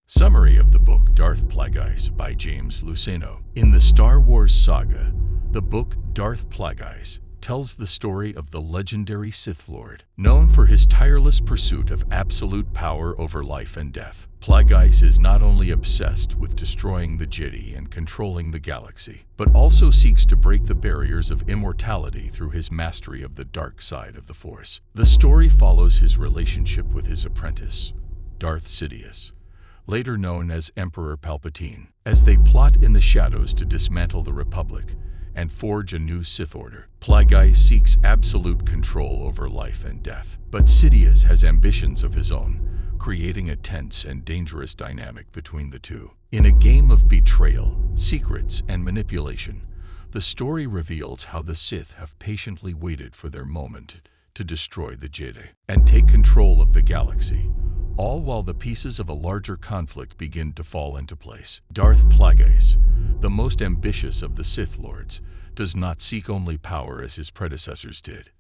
Summary of the book Darth Plagueis by James Luceno. In the Star Wars saga, the book Darth Plagueis tells the story of the legendary Sith Lord. Known for his tireless pursuit of absolute power over life and death, Plagueis is not only obsessed with destroying the Jedi and controlling the galaxy, but also seeks to break the barriers of immortality through his mastery of the dark side of the Force. The story follows his relationship with his apprentice, Darth Sidious, later known as Emperor Palpatine, as they plot in the shadows to dismantle the Republic and forge a new Sith order. Plagueis seeks absolute control over life and death, but Sidious has ambitions of his own, creating a tense and dangerous dynamic between the two. In a game of betrayal, secrets, and manipulation, the story reveals how the Sith have patiently waited for their moment to destroy the Jedi and take control of the galaxy, all while the pieces of a larger conflict begin to fall into place. Darth Plagueis, the most ambitious of the Sith Lords, does not seek only power as his predecessors did.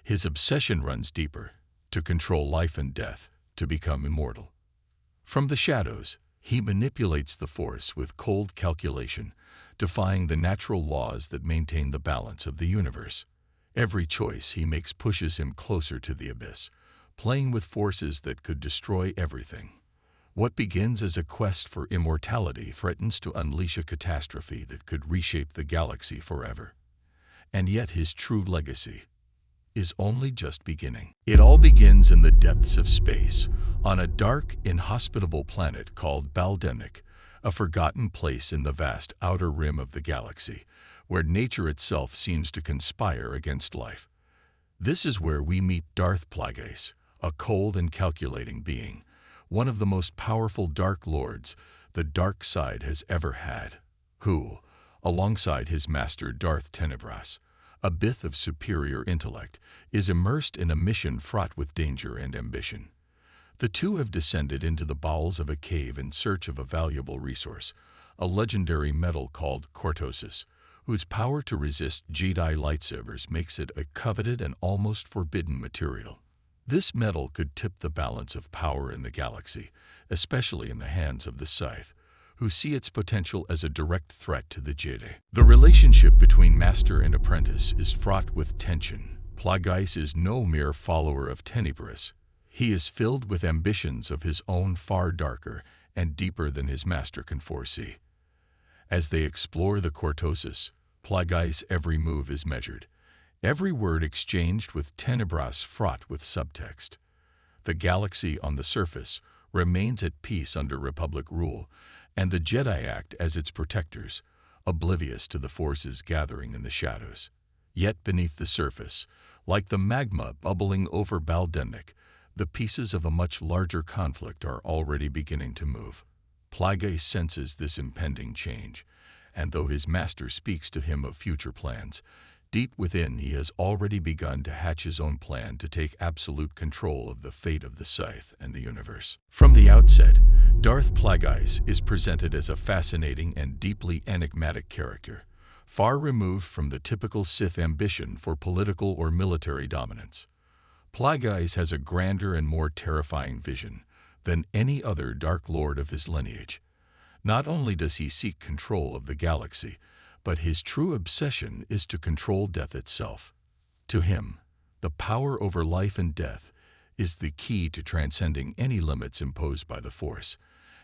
His obsession runs deeper, to control life and death, to become immortal. From the shadows, he manipulates the Force with cold calculation, defying the natural laws that maintain the balance of the universe. Every choice he makes pushes him closer to the abyss, playing with forces that could destroy everything. What begins as a quest for immortality threatens to unleash a catastrophe that could reshape the galaxy forever. And yet his true legacy is only just beginning. It all begins in the depths of space, on a dark, inhospitable planet called Baldenic, a forgotten place in the vast outer rim of the galaxy, where nature itself seems to conspire against life. This is where we meet Darth Plagueis, a cold and calculating being, one of the most powerful Dark Lords the dark side has ever had, who, alongside his master Darth Tenebras, a Bith of superior intellect, is immersed in a mission fraught with danger and ambition. The two have descended into the bowels of a cave in search of a valuable resource, a legendary metal called cortosis, whose power to resist Jedi lightsabers makes it a coveted and almost forbidden material. This metal could tip the balance of power in the galaxy, especially in the hands of the Sith, who see its potential as a direct threat to the Jedi. The relationship between master and apprentice is fraught with tension. Plagueis is no mere follower of Tenebras. He is filled with ambitions of his own far darker and deeper than his master can foresee. As they explore the cortosis, Plagueis' every move is measured, every word exchanged with Tenebras fraught with subtext. The galaxy on the surface remains at peace under Republic rule, and the Jedi act as its protectors, oblivious to the forces gathering in the shadows. Yet beneath the surface, like the magma bubbling over Baldenic, the pieces of a much larger conflict are already beginning to move. Plagueis senses this impending change, and though his master speaks to him of future plans, deep within he has already begun to hatch his own plan to take absolute control of the fate of the Sith and the universe. From the outset, Darth Plagueis is presented as a fascinating and deeply enigmatic character, far removed from the typical Sith ambition for political or military dominance. Plagueis has a grander and more terrifying vision than any other Dark Lord of his lineage. Not only does he seek control of the galaxy, but his true obsession is to control death itself. To him, the power over life and death is the key to transcending any limits imposed by the Force,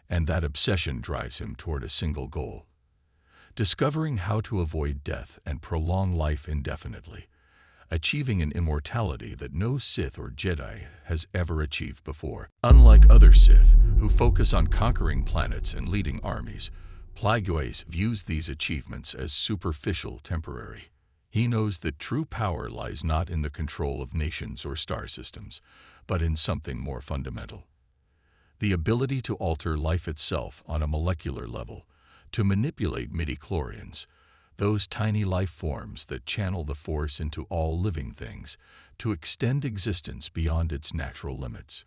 and that obsession drives him toward a single goal: discovering how to avoid death and prolong life indefinitely, achieving an immortality that no Sith or Jedi has ever achieved before. Unlike other Sith, who focus on conquering planets and leading armies, Plagueis views these achievements as superficial, temporary. He knows that true power lies not in the control of nations or star systems, but in something more fundamental: the ability to alter life itself on a molecular level, to manipulate midichlorians, those tiny life forms that channel the Force into all living things, to extend existence beyond its natural limits.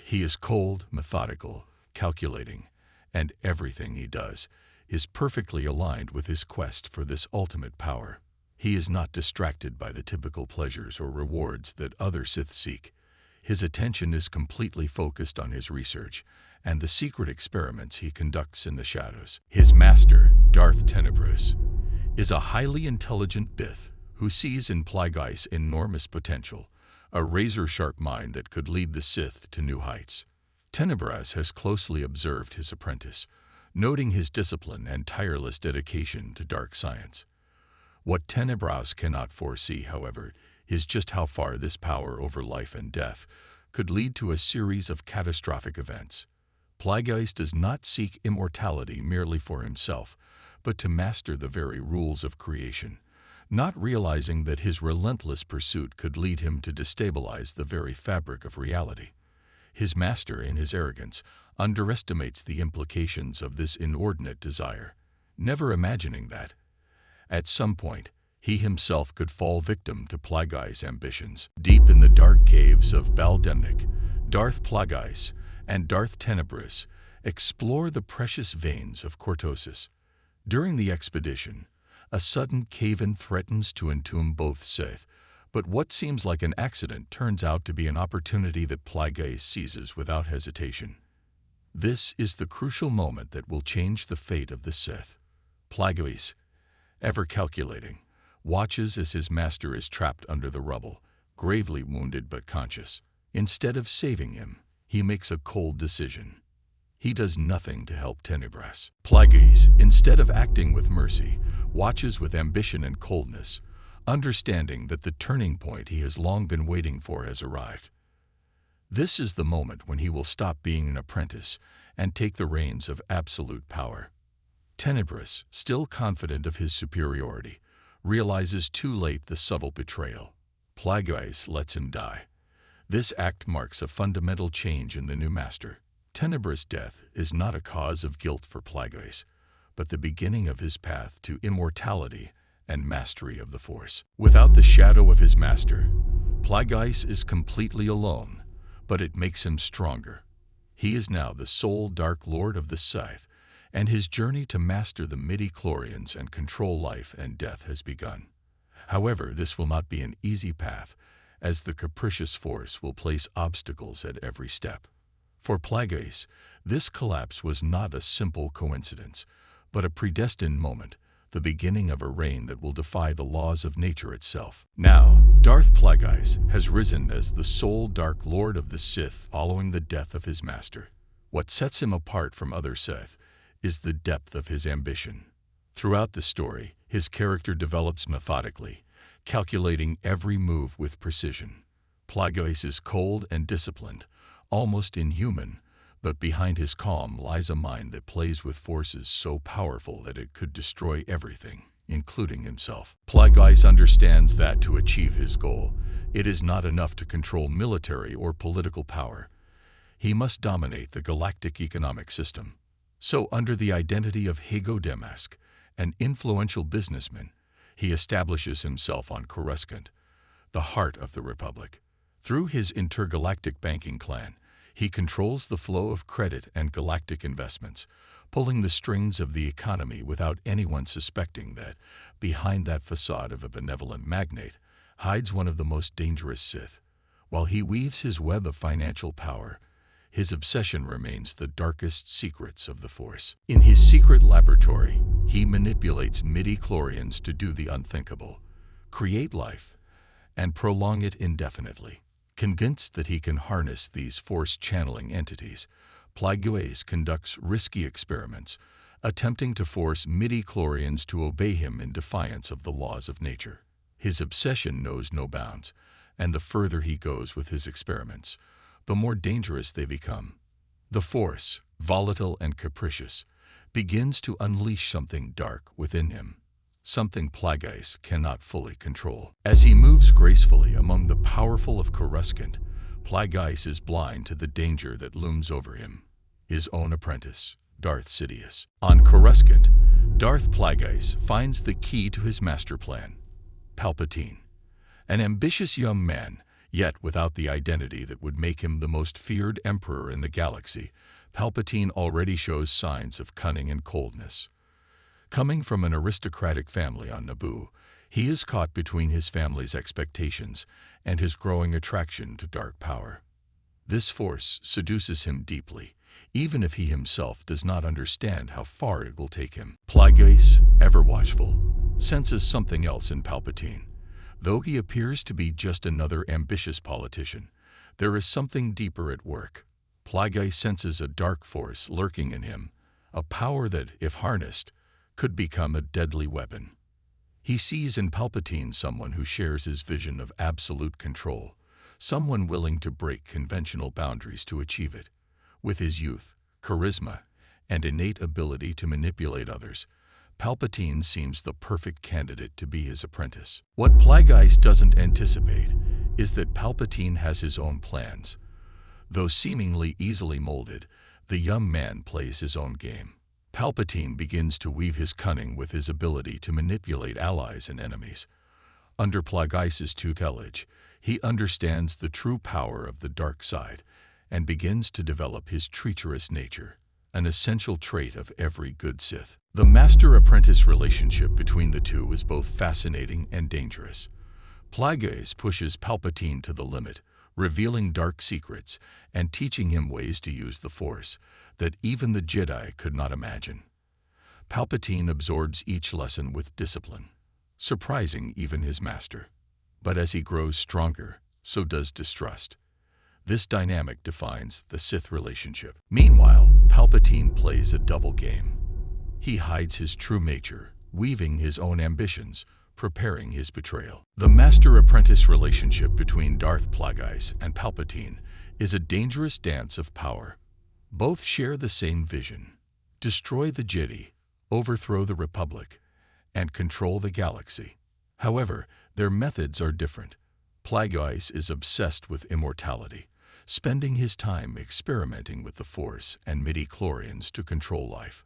He is cold, methodical, calculating, and everything he does is perfectly aligned with his quest for this ultimate power. He is not distracted by the typical pleasures or rewards that other Sith seek. His attention is completely focused on his research, and the secret experiments he conducts in the shadows. His master, Darth Tenebris, is a highly intelligent Sith who sees in Plagueis enormous potential, a razor-sharp mind that could lead the Sith to new heights. Tenebris has closely observed his apprentice, noting his discipline and tireless dedication to dark science. What Tenebris cannot foresee, however, is just how far this power over life and death could lead to a series of catastrophic events. Plagueis does not seek immortality merely for himself, but to master the very rules of creation, not realizing that his relentless pursuit could lead him to destabilize the very fabric of reality. His master, in his arrogance, underestimates the implications of this inordinate desire, never imagining that, at some point, he himself could fall victim to Plagueis' ambitions. Deep in the dark caves of Baldemnik, Darth Plagueis and Darth Tenebris explore the precious veins of Cortosis. During the expedition, a sudden cave-in threatens to entomb both Sith, but what seems like an accident turns out to be an opportunity that Plagueis seizes without hesitation. This is the crucial moment that will change the fate of the Sith. Plagueis, ever calculating, watches as his master is trapped under the rubble, gravely wounded but conscious. Instead of saving him, he makes a cold decision. He does nothing to help Tenebris. Plagueis, instead of acting with mercy, watches with ambition and coldness, understanding that the turning point he has long been waiting for has arrived. This is the moment when he will stop being an apprentice and take the reins of absolute power. Tenebris, still confident of his superiority, realizes too late the subtle betrayal. Plagueis lets him die. This act marks a fundamental change in the new master. Tenebris' death is not a cause of guilt for Plagueis, but the beginning of his path to immortality and mastery of the Force. Without the shadow of his master, Plagueis is completely alone, but it makes him stronger. He is now the sole Dark Lord of the Sith, and his journey to master the midi-chlorians and control life and death has begun. However, this will not be an easy path, as the capricious Force will place obstacles at every step. For Plagueis, this collapse was not a simple coincidence, but a predestined moment, the beginning of a reign that will defy the laws of nature itself. Now, Darth Plagueis has risen as the sole Dark Lord of the Sith following the death of his master. What sets him apart from other Sith is the depth of his ambition. Throughout the story, his character develops methodically, calculating every move with precision. Plagueis is cold and disciplined, almost inhuman, but behind his calm lies a mind that plays with forces so powerful that it could destroy everything, including himself. Plagueis understands that to achieve his goal, it is not enough to control military or political power. He must dominate the galactic economic system. So, under the identity of Hago Damask, an influential businessman, he establishes himself on Coruscant, the heart of the Republic. Through his intergalactic banking clan, he controls the flow of credit and galactic investments, pulling the strings of the economy without anyone suspecting that, behind that facade of a benevolent magnate, hides one of the most dangerous Sith. While he weaves his web of financial power, his obsession remains the darkest secrets of the Force. In his secret laboratory, he manipulates midi-chlorians to do the unthinkable, create life, and prolong it indefinitely. Convinced that he can harness these Force-channeling entities, Plagueis conducts risky experiments, attempting to force midi-chlorians to obey him in defiance of the laws of nature. His obsession knows no bounds, and the further he goes with his experiments, the more dangerous they become. The Force, volatile and capricious, begins to unleash something dark within him, something Plagueis cannot fully control. As he moves gracefully among the powerful of Coruscant, Plagueis is blind to the danger that looms over him, his own apprentice, Darth Sidious. On Coruscant, Darth Plagueis finds the key to his master plan, Palpatine, an ambitious young man, yet without the identity that would make him the most feared emperor in the galaxy. Palpatine already shows signs of cunning and coldness. Coming from an aristocratic family on Naboo, he is caught between his family's expectations and his growing attraction to dark power. This force seduces him deeply, even if he himself does not understand how far it will take him. Plagueis, ever watchful, senses something else in Palpatine. Though he appears to be just another ambitious politician, there is something deeper at work. Plagueis senses a dark force lurking in him, a power that, if harnessed, could become a deadly weapon. He sees in Palpatine someone who shares his vision of absolute control, someone willing to break conventional boundaries to achieve it. With his youth, charisma, and innate ability to manipulate others, Palpatine seems the perfect candidate to be his apprentice. What Plagueis doesn't anticipate is that Palpatine has his own plans. Though seemingly easily molded, the young man plays his own game. Palpatine begins to weave his cunning with his ability to manipulate allies and enemies. Under Plagueis' tutelage, he understands the true power of the dark side and begins to develop his treacherous nature, an essential trait of every good Sith. The master-apprentice relationship between the two is both fascinating and dangerous. Plagueis pushes Palpatine to the limit, revealing dark secrets and teaching him ways to use the Force that even the Jedi could not imagine. Palpatine absorbs each lesson with discipline, surprising even his master. But as he grows stronger, so does distrust. This dynamic defines the Sith relationship. Meanwhile, Palpatine plays a double game. He hides his true nature, weaving his own ambitions, preparing his betrayal. The master-apprentice relationship between Darth Plagueis and Palpatine is a dangerous dance of power. Both share the same vision: destroy the Jedi, overthrow the Republic, and control the galaxy. However, their methods are different. Plagueis is obsessed with immortality, spending his time experimenting with the Force and midi-chlorians to control life.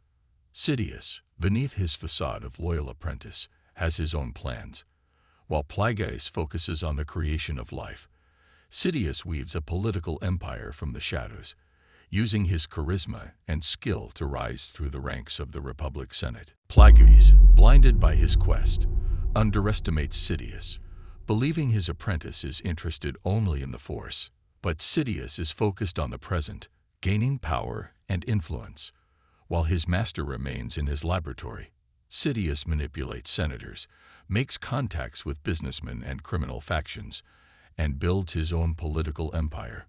Sidious, beneath his facade of loyal apprentice, has his own plans. While Plagueis focuses on the creation of life, Sidious weaves a political empire from the shadows, using his charisma and skill to rise through the ranks of the Republic Senate. Plagueis, blinded by his quest, underestimates Sidious, believing his apprentice is interested only in the Force. But Sidious is focused on the present, gaining power and influence, while his master remains in his laboratory. Sidious manipulates senators, makes contacts with businessmen and criminal factions, and builds his own political empire.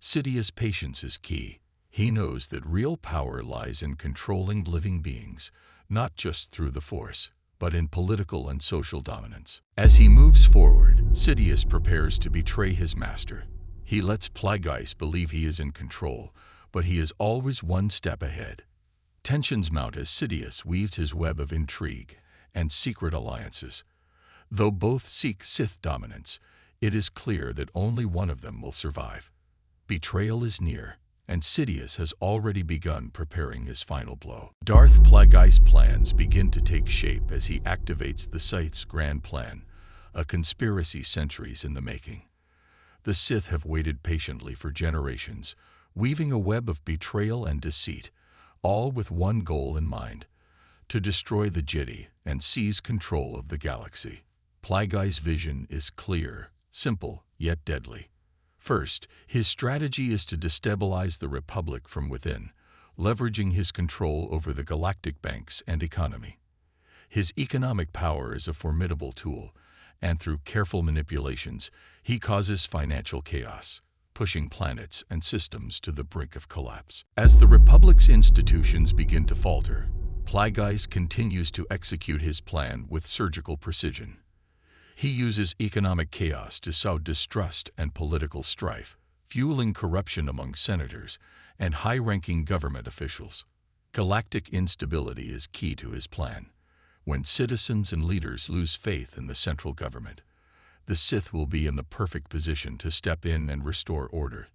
Sidious' patience is key. He knows that real power lies in controlling living beings, not just through the Force, but in political and social dominance. As he moves forward, Sidious prepares to betray his master. He lets Plagueis believe he is in control, but he is always one step ahead. Tensions mount as Sidious weaves his web of intrigue and secret alliances. Though both seek Sith dominance, it is clear that only one of them will survive. Betrayal is near, and Sidious has already begun preparing his final blow. Darth Plagueis' plans begin to take shape as he activates the Sith's grand plan, a conspiracy centuries in the making. The Sith have waited patiently for generations, weaving a web of betrayal and deceit, all with one goal in mind: to destroy the Jedi and seize control of the galaxy. Plagueis' vision is clear, simple, yet deadly. First, his strategy is to destabilize the Republic from within, leveraging his control over the galactic banks and economy. His economic power is a formidable tool, and through careful manipulations, he causes financial chaos, pushing planets and systems to the brink of collapse. As the Republic's institutions begin to falter, Plagueis continues to execute his plan with surgical precision. He uses economic chaos to sow distrust and political strife, fueling corruption among senators and high-ranking government officials. Galactic instability is key to his plan. When citizens and leaders lose faith in the central government, the Sith will be in the perfect position to step in and restore order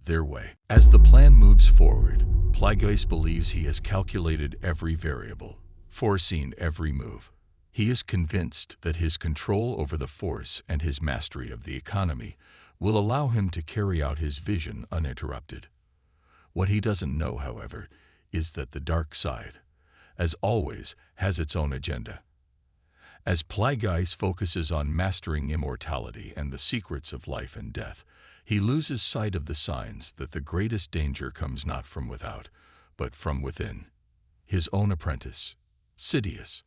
their way. As the plan moves forward, Plagueis believes he has calculated every variable, foreseen every move. He is convinced that his control over the Force and his mastery of the economy will allow him to carry out his vision uninterrupted. What he doesn't know, however, is that the dark side, as always, has its own agenda. As Plagueis focuses on mastering immortality and the secrets of life and death, He loses sight of the signs that the greatest danger comes not from without, but from within. His own apprentice, Sidious.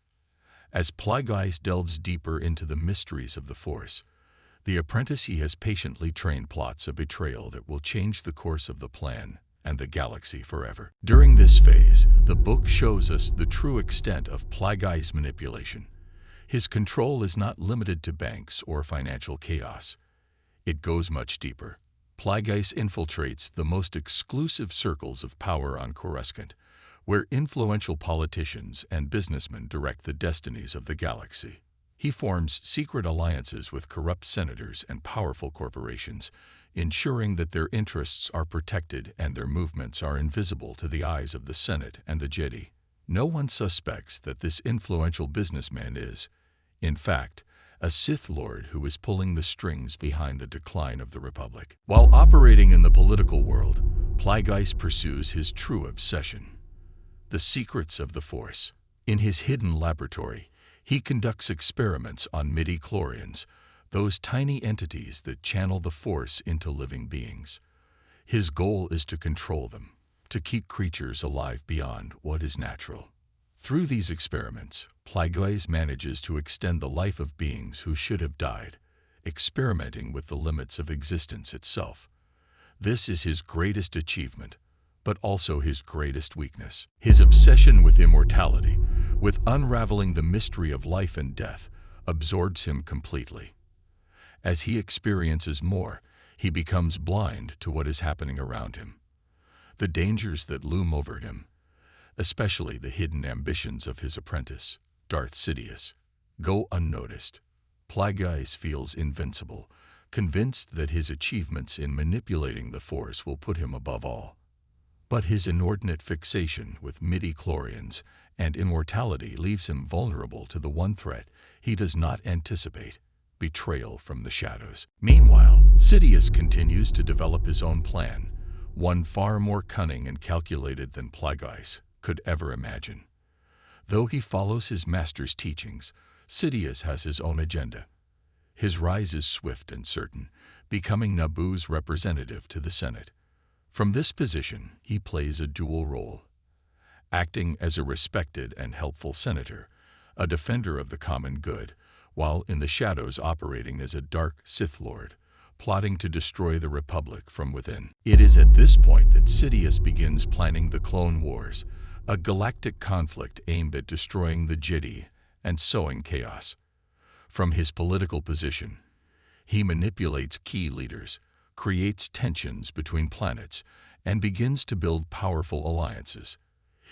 As Plagueis delves deeper into the mysteries of the Force, the apprentice he has patiently trained plots a betrayal that will change the course of the plan and the galaxy forever. During this phase, the book shows us the true extent of Plagueis' manipulation. His control is not limited to banks or financial chaos. It goes much deeper. Plagueis infiltrates the most exclusive circles of power on Coruscant, where influential politicians and businessmen direct the destinies of the galaxy. He forms secret alliances with corrupt senators and powerful corporations, ensuring that their interests are protected and their movements are invisible to the eyes of the Senate and the Jedi. No one suspects that this influential businessman is, in fact, a Sith Lord who is pulling the strings behind the decline of the Republic. While operating in the political world, Plagueis pursues his true obsession: the secrets of the Force. In his hidden laboratory, he conducts experiments on midi-chlorians, those tiny entities that channel the Force into living beings. His goal is to control them, to keep creatures alive beyond what is natural. Through these experiments, Plagueis manages to extend the life of beings who should have died, experimenting with the limits of existence itself. This is his greatest achievement, but also his greatest weakness. His obsession with immortality, with unraveling the mystery of life and death, absorbs him completely. As he experiences more, he becomes blind to what is happening around him. The dangers that loom over him, especially the hidden ambitions of his apprentice, Darth Sidious, go unnoticed. Plagueis feels invincible, convinced that his achievements in manipulating the Force will put him above all. But his inordinate fixation with midi-chlorians and immortality leaves him vulnerable to the one threat he does not anticipate: betrayal from the shadows. Meanwhile, Sidious continues to develop his own plan, one far more cunning and calculated than Plagueis could ever imagine. Though he follows his master's teachings, Sidious has his own agenda. His rise is swift and certain, becoming Naboo's representative to the Senate. From this position, he plays a dual role, acting as a respected and helpful senator, a defender of the common good, while in the shadows operating as a dark Sith Lord, plotting to destroy the Republic from within. It is at this point that Sidious begins planning the Clone Wars, a galactic conflict aimed at destroying the Jedi and sowing chaos. From his political position, he manipulates key leaders, creates tensions between planets, and begins to build powerful alliances.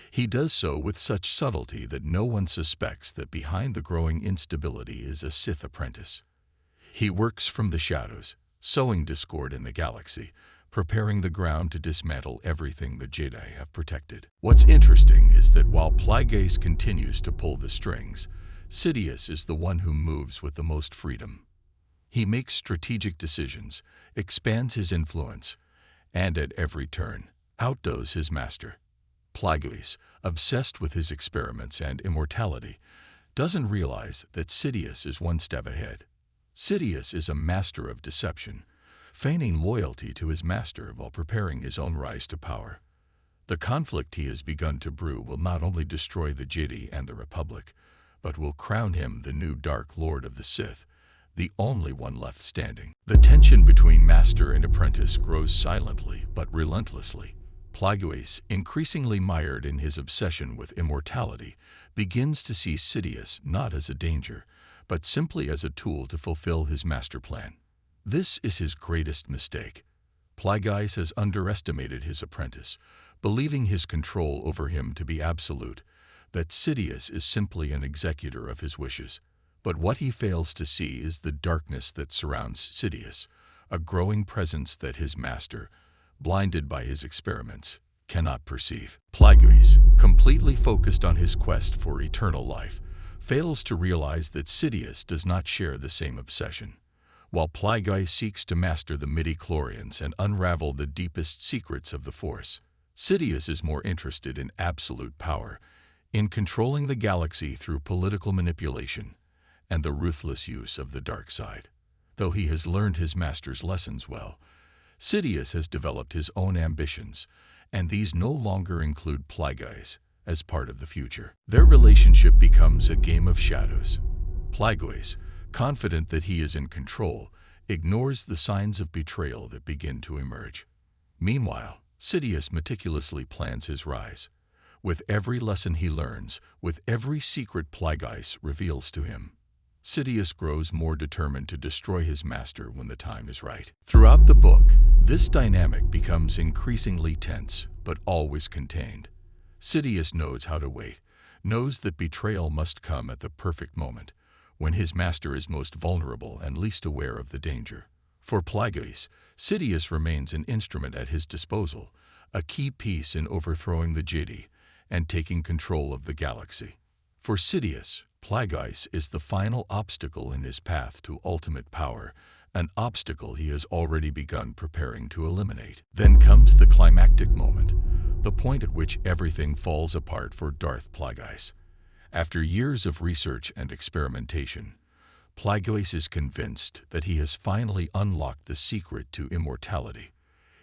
He does so with such subtlety that no one suspects that behind the growing instability is a Sith apprentice. He works from the shadows, sowing discord in the galaxy, preparing the ground to dismantle everything the Jedi have protected. What's interesting is that while Plagueis continues to pull the strings, Sidious is the one who moves with the most freedom. He makes strategic decisions, expands his influence, and at every turn, outdoes his master. Plagueis, obsessed with his experiments and immortality, doesn't realize that Sidious is one step ahead. Sidious is a master of deception, feigning loyalty to his master while preparing his own rise to power. The conflict he has begun to brew will not only destroy the Jedi and the Republic, but will crown him the new Dark Lord of the Sith, the only one left standing. The tension between master and apprentice grows silently but relentlessly. Plagueis, increasingly mired in his obsession with immortality, begins to see Sidious not as a danger, but simply as a tool to fulfill his master plan. This is his greatest mistake. Plagueis has underestimated his apprentice, believing his control over him to be absolute, that Sidious is simply an executor of his wishes. But what he fails to see is the darkness that surrounds Sidious, a growing presence that his master, blinded by his experiments, cannot perceive. Plagueis, completely focused on his quest for eternal life, fails to realize that Sidious does not share the same obsession. While Plagueis seeks to master the midi-chlorians and unravel the deepest secrets of the Force, Sidious is more interested in absolute power, in controlling the galaxy through political manipulation and the ruthless use of the dark side. Though he has learned his master's lessons well, Sidious has developed his own ambitions, and these no longer include Plagueis as part of the future. Their relationship becomes a game of shadows. Plagueis, confident that he is in control, ignores the signs of betrayal that begin to emerge. Meanwhile, Sidious meticulously plans his rise. With every lesson he learns, with every secret Plagueis reveals to him, Sidious grows more determined to destroy his master when the time is right. Throughout the book, this dynamic becomes increasingly tense, but always contained. Sidious knows how to wait, knows that betrayal must come at the perfect moment, when his master is most vulnerable and least aware of the danger. For Plagueis, Sidious remains an instrument at his disposal, a key piece in overthrowing the Jedi and taking control of the galaxy. For Sidious, Plagueis is the final obstacle in his path to ultimate power, an obstacle he has already begun preparing to eliminate. Then comes the climactic moment, the point at which everything falls apart for Darth Plagueis. After years of research and experimentation, Plagueis is convinced that he has finally unlocked the secret to immortality.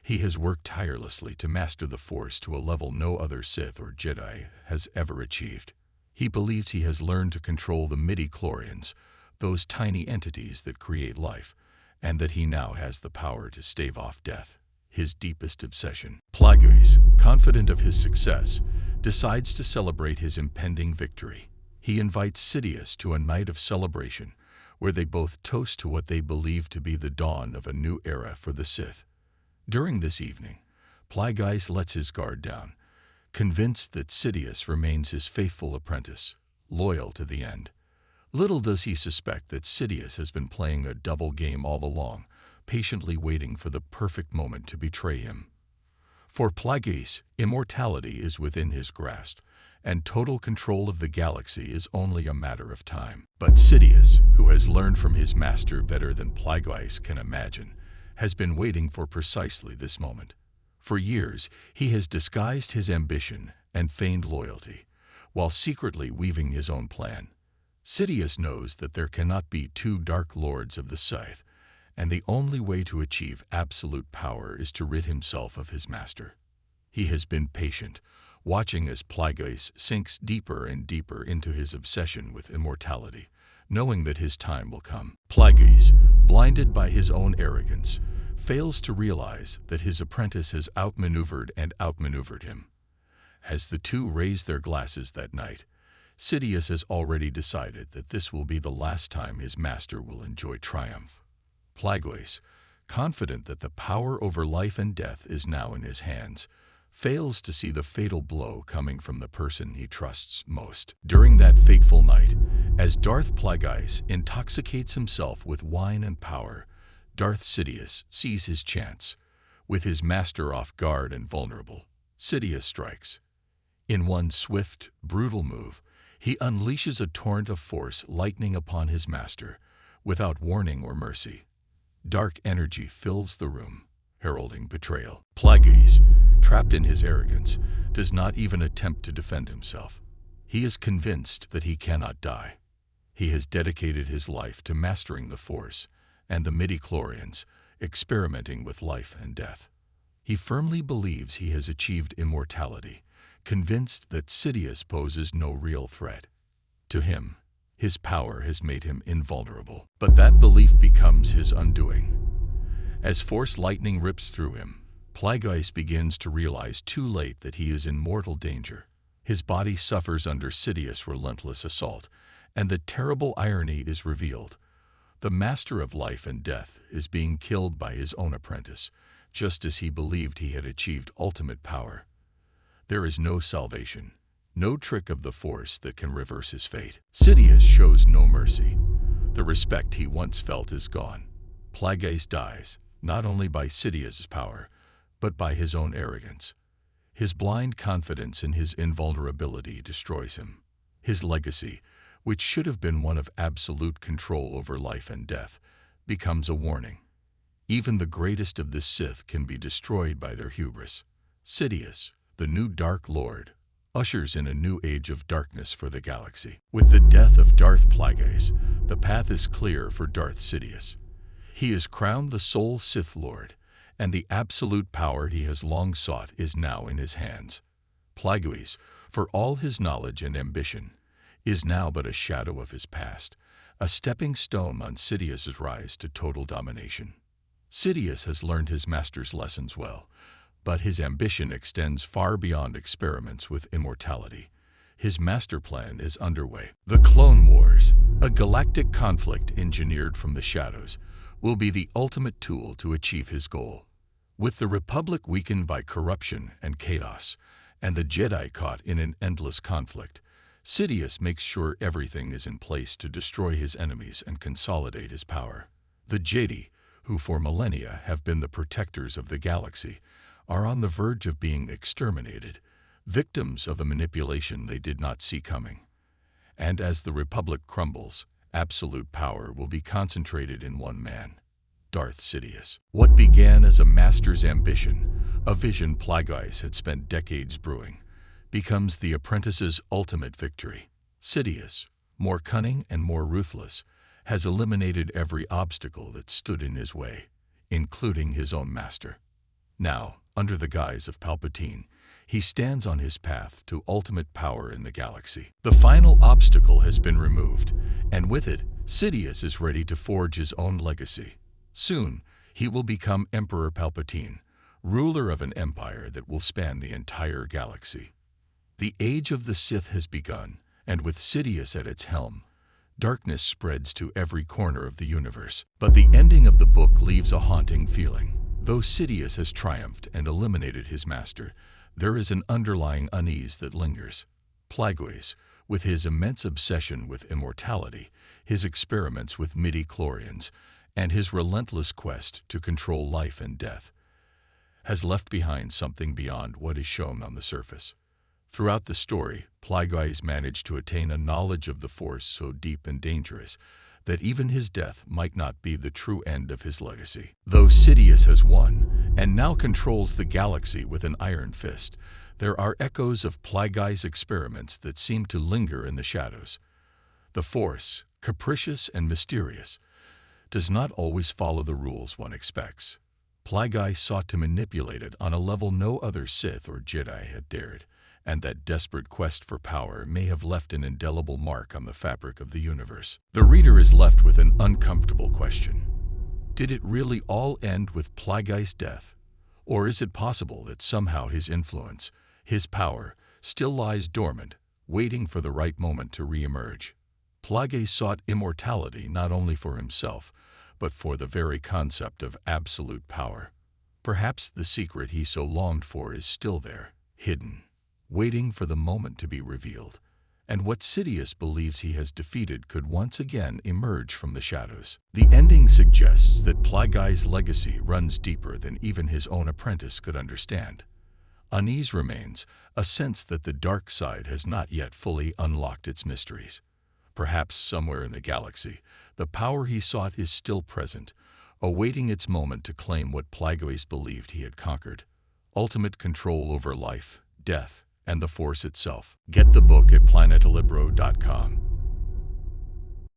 He has worked tirelessly to master the Force to a level no other Sith or Jedi has ever achieved. He believes he has learned to control the midi-chlorians, those tiny entities that create life, and that he now has the power to stave off death, his deepest obsession. Plagueis, confident of his success, decides to celebrate his impending victory. He invites Sidious to a night of celebration, where they both toast to what they believe to be the dawn of a new era for the Sith. During this evening, Plagueis lets his guard down, convinced that Sidious remains his faithful apprentice, loyal to the end. Little does he suspect that Sidious has been playing a double game all along, patiently waiting for the perfect moment to betray him. For Plagueis, immortality is within his grasp, and total control of the galaxy is only a matter of time. But Sidious, who has learned from his master better than Plagueis can imagine, has been waiting for precisely this moment. For years, he has disguised his ambition and feigned loyalty, while secretly weaving his own plan. Sidious knows that there cannot be two Dark Lords of the Sith, and the only way to achieve absolute power is to rid himself of his master. He has been patient, watching as Plagueis sinks deeper and deeper into his obsession with immortality, knowing that his time will come. Plagueis, blinded by his own arrogance, fails to realize that his apprentice has outmaneuvered and outmaneuvered him. As the two raise their glasses that night, Sidious has already decided that this will be the last time his master will enjoy triumph. Plagueis, confident that the power over life and death is now in his hands, fails to see the fatal blow coming from the person he trusts most. During that fateful night, as Darth Plagueis intoxicates himself with wine and power, Darth Sidious sees his chance. With his master off guard and vulnerable, Sidious strikes. In one swift, brutal move, he unleashes a torrent of force lightning upon his master, without warning or mercy. Dark energy fills the room, heralding betrayal. Plagueis, trapped in his arrogance, does not even attempt to defend himself. He is convinced that he cannot die. He has dedicated his life to mastering the Force and the midi-chlorians, experimenting with life and death. He firmly believes he has achieved immortality, convinced that Sidious poses no real threat. To him, his power has made him invulnerable. But that belief becomes his undoing. As Force lightning rips through him, Plagueis begins to realize too late that he is in mortal danger. His body suffers under Sidious' relentless assault, and the terrible irony is revealed. The master of life and death is being killed by his own apprentice, just as he believed he had achieved ultimate power. There is no salvation, no trick of the Force that can reverse his fate. Sidious shows no mercy. The respect he once felt is gone. Plagueis dies, not only by Sidious's power, but by his own arrogance. His blind confidence in his invulnerability destroys him. His legacy, which should have been one of absolute control over life and death, becomes a warning. Even the greatest of the Sith can be destroyed by their hubris. Sidious, the new Dark Lord, ushers in a new age of darkness for the galaxy. With the death of Darth Plagueis, the path is clear for Darth Sidious. He is crowned the sole Sith Lord, and the absolute power he has long sought is now in his hands. Plagueis, for all his knowledge and ambition, is now but a shadow of his past, a stepping stone on Sidious's rise to total domination. Sidious has learned his master's lessons well, but his ambition extends far beyond experiments with immortality. His master plan is underway. The Clone Wars, a galactic conflict engineered from the shadows, will be the ultimate tool to achieve his goal. With the Republic weakened by corruption and chaos, and the Jedi caught in an endless conflict, Sidious makes sure everything is in place to destroy his enemies and consolidate his power. The Jedi, who for millennia have been the protectors of the galaxy, are on the verge of being exterminated, victims of a manipulation they did not see coming. And as the Republic crumbles, absolute power will be concentrated in one man, Darth Sidious. What began as a master's ambition, a vision Plagueis had spent decades brewing, becomes the apprentice's ultimate victory. Sidious, more cunning and more ruthless, has eliminated every obstacle that stood in his way, including his own master. Now, under the guise of Palpatine, he stands on his path to ultimate power in the galaxy. The final obstacle has been removed, and with it, Sidious is ready to forge his own legacy. Soon, he will become Emperor Palpatine, ruler of an empire that will span the entire galaxy. The age of the Sith has begun, and with Sidious at its helm, darkness spreads to every corner of the universe. But the ending of the book leaves a haunting feeling. Though Sidious has triumphed and eliminated his master, there is an underlying unease that lingers. Plagueis, with his immense obsession with immortality, his experiments with midi-chlorians, and his relentless quest to control life and death, has left behind something beyond what is shown on the surface. Throughout the story, Plagueis managed to attain a knowledge of the Force so deep and dangerous that even his death might not be the true end of his legacy. Though Sidious has won, and now controls the galaxy with an iron fist, there are echoes of Plagueis' experiments that seem to linger in the shadows. The Force, capricious and mysterious, does not always follow the rules one expects. Plagueis sought to manipulate it on a level no other Sith or Jedi had dared, and that desperate quest for power may have left an indelible mark on the fabric of the universe. The reader is left with an uncomfortable question. Did it really all end with Plagueis' death? Or is it possible that somehow his influence, his power, still lies dormant, waiting for the right moment to re-emerge? Plagueis sought immortality not only for himself, but for the very concept of absolute power. Perhaps the secret he so longed for is still there, hidden, waiting for the moment to be revealed, and what Sidious believes he has defeated could once again emerge from the shadows. The ending suggests that Plagueis' legacy runs deeper than even his own apprentice could understand. Unease remains, a sense that the dark side has not yet fully unlocked its mysteries. Perhaps somewhere in the galaxy, the power he sought is still present, awaiting its moment to claim what Plagueis believed he had conquered: ultimate control over life, death, and the Force itself. Get the book at planetalibro.com.